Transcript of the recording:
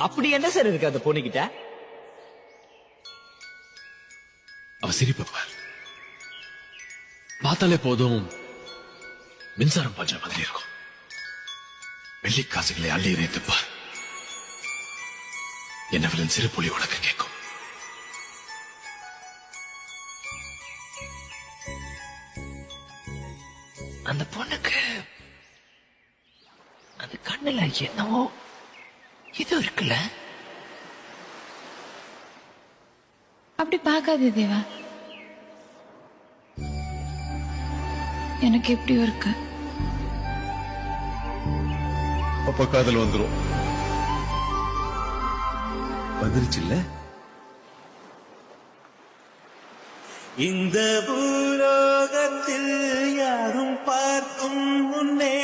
அப்படி என்ன சார் இருக்கு அந்த பொண்ணுகிட்ட? அவ சிரிப்பா பார்த்தாலே போதும் மின்சாரம் பாய்ச்ச மாதிரி இருக்கும். வெள்ளி காசுகளை அள்ளி இறைத்துப்பா என்னவளின் சிறு புலி உனக்கு கேட்கும். அந்த பொண்ணுக்கு அந்த கண்ணுல என்னவோ இது இருக்குல்ல. அப்படி பார்க்காதே தேவா, எனக்கு எப்படியோ இருக்கு. அப்ப காதல் வந்துரும். வந்துருச்சுல்ல? இந்த பூலோகத்தில் யாரும் பார்க்கும் முன்னே